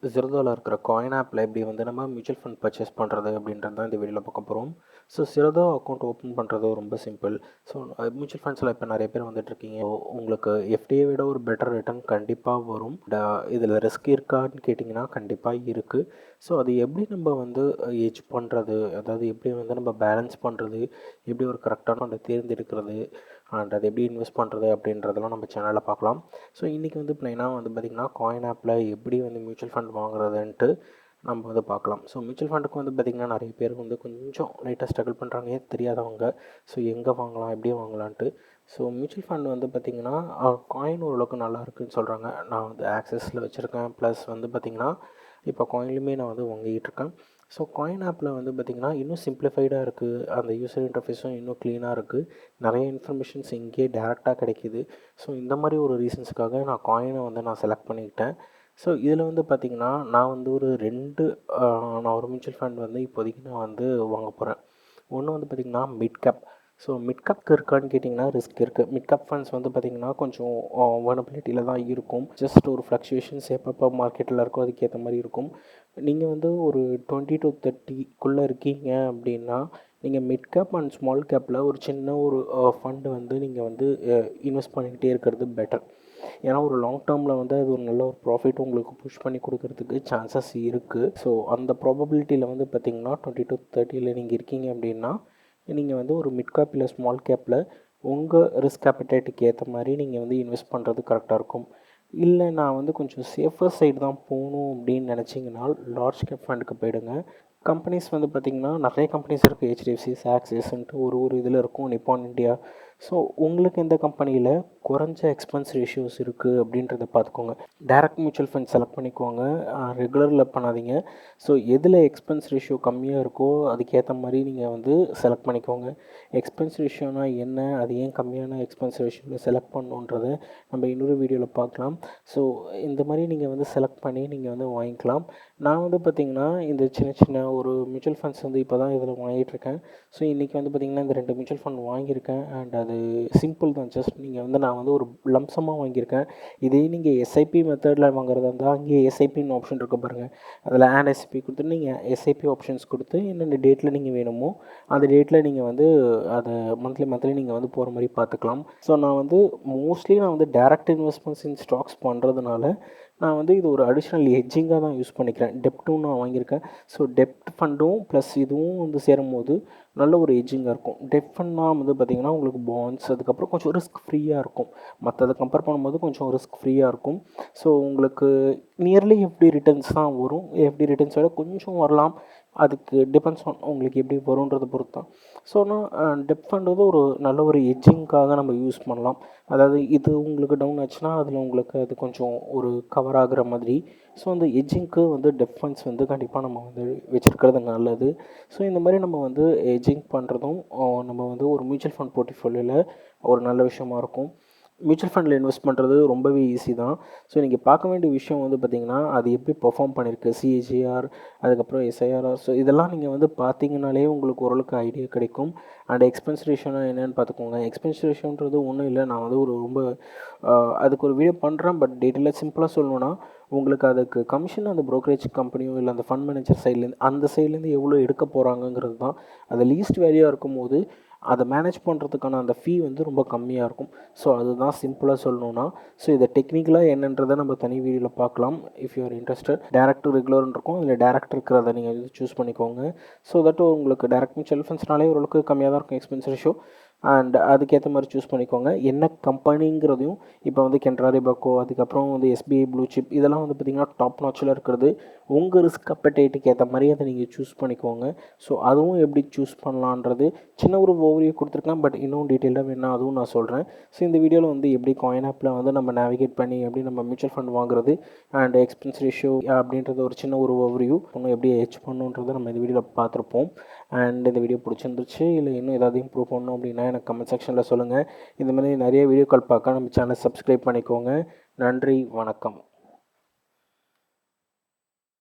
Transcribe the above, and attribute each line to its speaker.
Speaker 1: Zerodha இருக்கிற coin ஆப்பில் எப்படி வந்து நம்ம மியூச்சுவல் ஃபண்ட் பர்ச்சேஸ் பண்ணுறது அப்படின்றது தான் இந்த வீடியோவில் பார்க்க போகிறோம். ஸோ Zerodha அக்கௌண்ட் ஓப்பன் பண்ணுறது ரொம்ப சிம்பிள். ஸோ மியூச்சுவல் ஃபண்ட்ஸில் இப்போ நிறைய பேர் வந்துட்டுருக்கீங்க. உங்களுக்கு எஃப்டியை விட ஒரு பெட்டர் ரிட்டர்ன் கண்டிப்பாக வரும். இதில் ரிஸ்க் இருக்கான்னு கேட்டிங்கன்னா கண்டிப்பாக இருக்குது. ஸோ அது எப்படி நம்ம வந்து எட்ஜ் பண்ணுறது, அதாவது எப்படி வந்து நம்ம பேலன்ஸ் பண்ணுறது, எப்படி ஒரு கரெக்டான ஒன்றை தேர்ந்தெடுக்கிறது அண்ட் அது எப்படி இன்வெஸ்ட் பண்ணுறது அப்படின்றதெல்லாம் நம்ம சேனலில் பார்க்கலாம். ஸோ இன்றைக்கி வந்து ப்ளைனாக வந்து பார்த்திங்கன்னா காயின் ஆப்பில் எப்படி வந்து மியூச்சுவல் ஃபண்ட் வாங்குறதுன்ட்டு நம்ம வந்து பார்க்கலாம். ஸோ மியூச்சுவல் ஃபண்டுக்கு வந்து பார்த்திங்கன்னா நிறைய பேர் வந்து கொஞ்சம் லைட்டாக ஸ்ட்ரகிள் பண்ணுறாங்க, தெரியாதவங்க. ஸோ எங்கே வாங்கலாம், எப்படி வாங்கலான்ட்டு. ஸோ மியூச்சுவல் ஃபண்ட் வந்து பார்த்திங்கன்னா காயின் ஓரளவுக்கு நல்லா இருக்குதுன்னு சொல்கிறாங்க. நான் வந்து ஆக்சஸில் வச்சுருக்கேன். ப்ளஸ் வந்து பார்த்திங்கன்னா இப்போ காயின்லையுமே நான் வந்து வாங்கிட்டுருக்கேன். ஸோ காயின் ஆப்பில் வந்து பார்த்திங்கன்னா இன்னும் சிம்பிளிஃபைடாக இருக்குது. அந்த யூசர் இன்டர்ஃபேஸும் இன்னும் க்ளீனாக இருக்குது. நிறைய இன்ஃபர்மேஷன்ஸ் இங்கேயே டேரெக்டாக கிடைக்கிது. ஸோ இந்த மாதிரி ஒரு ரீசன்ஸுக்காக நான் காயினை வந்து நான் செலக்ட் பண்ணிக்கிட்டேன். ஸோ இதில் வந்து பார்த்திங்கன்னா நான் வந்து ஒரு நான் ஒரு மியூச்சுவல் ஃபண்ட் வந்து இப்போதைக்கு நான் வந்து வாங்க போகிறேன். ஒன்று வந்து பார்த்திங்கன்னா மிட் கேப். ஸோ மிட் கேப்க்கு இருக்கான்னு கேட்டிங்கன்னா ரிஸ்க் இருக்குது. மிட் கேப் ஃபண்ட்ஸ் வந்து பார்த்திங்கன்னா கொஞ்சம் வர்னபிலிட்டியில் தான் இருக்கும். ஜஸ்ட் ஒரு ஃப்ளக்சுவேஷன்ஸ் எப்பப்போ மார்க்கெட்டில் இருக்கோ அதுக்கேற்ற மாதிரி இருக்கும். நீங்கள் வந்து ஒரு 20 to 30க்குள்ளே இருக்கீங்க அப்படின்னா நீங்கள் மிட் கேப் அண்ட் ஸ்மால் கேப்பில் ஒரு சின்ன ஒரு ஃபண்டு வந்து நீங்கள் வந்து இன்வெஸ்ட் பண்ணிக்கிட்டே இருக்கிறது பெட்டர். ஏன்னா ஒரு லாங் டேர்மில் வந்து அது ஒரு நல்ல ஒரு ப்ராஃபிட் உங்களுக்கு புஷ் பண்ணி கொடுக்கறதுக்கு சான்சஸ் இருக்குது. ஸோ அந்த ப்ராபபிலிட்டியில் வந்து பார்த்திங்கன்னா 20 to 30ல் நீங்கள் இருக்கீங்க அப்படின்னா நீங்கள் வந்து ஒரு மிட் கேப் இல்லை ஸ்மால் கேப்பில் உங்கள் ரிஸ்க் ஆப்படைட்டுக்கு ஏற்ற மாதிரி நீங்கள் வந்து இன்வெஸ்ட் பண்ணுறது கரெக்டாக இருக்கும். இல்லை நான் வந்து கொஞ்சம் சேஃபர் சைடு தான் போகணும் அப்படின்னு நினச்சிங்கன்னா லார்ஜ் கேப் ஃபண்டுக்கு போயிடுங்க. கம்பெனிஸ் வந்து பார்த்திங்கன்னா நிறைய கம்பெனிஸ் இருக்குது. ஹெச்டிஎஃப்சி, ஆக்சிஸ்ன்ட்டு ஒரு இதில் இருக்கும், நிப்பான் இண்டியா. ஸோ உங்களுக்கு எந்த கம்பெனியில் குறைஞ்ச எக்ஸ்பென்ஸ் ரேஷியோஸ் இருக்குது அப்படின்றத பார்த்துக்கோங்க. டைரக்ட் மியூச்சுவல் ஃபண்ட் செலக்ட் பண்ணிக்கோங்க, ரெகுலரில் பண்ணாதீங்க. ஸோ எதில் எக்ஸ்பென்ஸ் ரேஷியோ கம்மியாக இருக்கோ அதுக்கேற்ற மாதிரி நீங்கள் வந்து செலக்ட் பண்ணிக்கோங்க. எக்ஸ்பென்ஸ் ரேஷியோனா என்ன, அது ஏன் கம்மியான எக்ஸ்பென்ஸ் ரேஷியோவில் செலக்ட் பண்ணணுன்றதை நம்ம இன்னொரு வீடியோவில் பார்க்கலாம். ஸோ இந்த மாதிரி நீங்கள் வந்து செலக்ட் பண்ணி நீங்கள் வந்து வாங்கிக்கலாம். நான் வந்து பார்த்திங்கன்னா இந்த சின்ன சின்ன ஒரு மியூச்சுவல் ஃபண்ட்ஸ் வந்து இப்போ தான் இதில் வாங்கிட்டுருக்கேன். ஸோ இன்றைக்கி வந்து பார்த்திங்கன்னா இந்த 2 மியூச்சுவல் ஃபண்ட் வாங்கியிருக்கேன். அண்ட் அது சிம்பிள் தான். ஜஸ்ட் நீங்கள் வந்து நான் வந்து ஒரு லம்சமாக வாங்கியிருக்கேன். இதே நீங்கள் எஸ்ஐபி மெத்தடில் வாங்குறதா இருந்தால் அங்கேயே எஸ்ஐபின்னு ஆப்ஷன் இருக்க பாருங்கள். அதில் எஸ்ஐபி கொடுத்துட்டு நீங்கள் எஸ்ஐபி ஆப்ஷன்ஸ் கொடுத்து என்னென்ன டேட்டில் நீங்கள் வேணுமோ அந்த டேட்டில் நீங்கள் வந்து அதை மந்த்லி நீங்கள் வந்து போகிற மாதிரி பார்த்துக்கலாம். ஸோ நான் வந்து மோஸ்ட்லி நான் வந்து டைரக்ட் இன்வெஸ்ட்மெண்ட்ஸ் இன் ஸ்டாக்ஸ் பண்ணுறதுனால நான் வந்து இது ஒரு அடிஷ்னல் ஹெட்ஜிங்காக தான் யூஸ் பண்ணிக்கிறேன். டெப்ட்டும் நான் வாங்கியிருக்கேன். ஸோ டெப்ட் ஃபண்டும் ப்ளஸ் இதுவும் வந்து சேரும்போது நல்ல ஒரு ஹெட்ஜிங்காக இருக்கும். டெப்ட் ஃபண்ட்னா வந்து பார்த்திங்கன்னா உங்களுக்கு பாண்ட்ஸ், அதுக்கப்புறம் கொஞ்சம் ரிஸ்க் ஃப்ரீயாக இருக்கும். மற்றதை கம்பேர் பண்ணும்போது கொஞ்சம் ரிஸ்க் ஃப்ரீயாக இருக்கும். ஸோ உங்களுக்கு நியர்லி எஃப்டி ரிட்டர்ன்ஸ் தான் வரும். எஃப்டி ரிட்டர்ன்ஸ் விட கொஞ்சம் வரலாம். அதுக்கு டிபெண்ட்ஸ் ஆன் உங்களுக்கு எப்படி வரும்ன்றதை பொறுத்து தான். ஸோ நான் டெப்ட் ஃபண்ட் வந்து ஒரு நல்ல ஒரு ஹெட்ஜிங்காக நம்ம யூஸ் பண்ணலாம். அதாவது இது உங்களுக்கு டவுன் ஆச்சுன்னா அதில் உங்களுக்கு அது கொஞ்சம் ஒரு கவர் ஆகிற மாதிரி. ஸோ அந்த ஹெட்ஜிங்க்கு வந்து டெப்ட் ஃபண்ட்ஸ் வந்து கண்டிப்பாக நம்ம வந்து வச்சுருக்கிறது நல்லது. ஸோ இந்த மாதிரி நம்ம வந்து ஹெட்ஜிங் பண்ணுறதும் நம்ம வந்து ஒரு மியூச்சுவல் ஃபண்ட் போர்ட்ஃபோலியோவில் ஒரு நல்ல விஷயமா இருக்கும். மியூச்சுவல் ஃபண்டில் இன்வெஸ்ட் பண்ணுறது ரொம்பவே ஈஸி தான். ஸோ நீங்கள் பார்க்க வேண்டிய விஷயம் வந்து பார்த்திங்கன்னா அது எப்படி பெர்ஃபார்ம் பண்ணியிருக்கு, சிஏஜிஆர், அதுக்கப்புறம் எஸ்ஐஆர்ஆர். ஸோ இதெல்லாம் நீங்கள் வந்து பார்த்தீங்கனாலே உங்களுக்கு ஓரளவுக்கு ஐடியா கிடைக்கும். அண்ட் எக்ஸ்பென்ஸ் ரேஷியோனா என்னென்னு பார்த்துக்கோங்க. எக்ஸ்பென்ஸ் ரேஷியோன்றது ஒன்றும் இல்லை, நான் வந்து ரொம்ப அதுக்கு ஒரு வீடியோ பண்ணுறேன். பட் டீட்டெயிலாக சிம்பிளாக சொல்லணுன்னா உங்களுக்கு அதுக்கு கமிஷன் அந்த ப்ரோக்கரேஜ் கம்பெனியோ இல்லை அந்த ஃபண்ட் மேனேஜர் சைட்லேருந்து அந்த சைட்லேருந்து எவ்வளோ எடுக்க போகிறாங்கங்கிறது தான். அது லீஸ்ட் வேல்யூவாக இருக்கும்போது அதை மேனேஜ் பண்ணுறதுக்கான அந்த ஃபீ வந்து ரொம்ப கம்மியாக இருக்கும். ஸோ அதுதான் சிம்பிளாக சொல்லணுன்னா. ஸோ இதை டெக்னிக்கலாக என்னன்றதை நம்ம தனி வீடியோவில் பார்க்கலாம். If you are interested. Direct to ரெகுலர்னு இருக்கும், அதில் டேரக்ட் இருக்கிறத நீங்கள் சூஸ் பண்ணிக்கோங்க. ஸோ தட் உங்களுக்கு டேரக்ட் மியூச்சுவல் ஃபண்ட்ஸ்னாலே ஓரளவுக்கு கம்மியாக தான் இருக்கும் எக்ஸ்பென்ஸ் ரேஷியோ. அண்ட் அதுக்கேற்ற மாதிரி சூஸ் பண்ணிக்கோங்க. என்ன கம்பெனிங்கிறதையும் இப்போ வந்து கென்ட்ரா ரெபாக்கோ, அதுக்கப்புறம் வந்து எஸ்பிஐ ப்ளூ சிப், இதெல்லாம் வந்து பார்த்திங்கன்னா டாப் நாச்சில் இருக்கிறது. உங்கள் ரிஸ்க் அப்படைட்டுக்கு ஏற்ற மாதிரி அதை நீங்கள் சூஸ் பண்ணிக்கோங்க. ஸோ அதுவும் எப்படி சூஸ் பண்ணலான்றது சின்ன ஒரு ஓவர்வியூ கொடுத்துருக்கேன். பட் இன்னும் டீட்டெயிலாக வேணால் அதுவும் நான் சொல்கிறேன். ஸோ இந்த வீடியோவில் வந்து எப்படி காயின் ஆப்பில் வந்து நம்ம நேவிகேட் பண்ணி எப்படி நம்ம மியூச்சுவல் ஃபண்ட் வாங்குறது அண்ட் எக்ஸ்பென்ஸ் ரேஷியோ அப்படின்றது ஒரு சின்ன ஒரு ஓவர்வியூ இன்னும் எப்படி ஹெட்ஜ் பண்ணணுன்றதை நம்ம இந்த வீடியோவில் பார்த்துருப்போம். அண்ட் இந்த வீடியோ பிடிச்சிருந்துச்சு இல்லை இன்னும் ஏதாவது இம்ப்ரூவ் பண்ணணும் அப்படின்னா எனக்கு கமெண்ட் செக்ஷனில் சொல்லுங்கள். இந்த மாதிரி நிறைய வீடியோக்கள் பார்க்க நம்ம சேனலை சப்ஸ்கிரைப் பண்ணிக்கோங்க. நன்றி, வணக்கம்.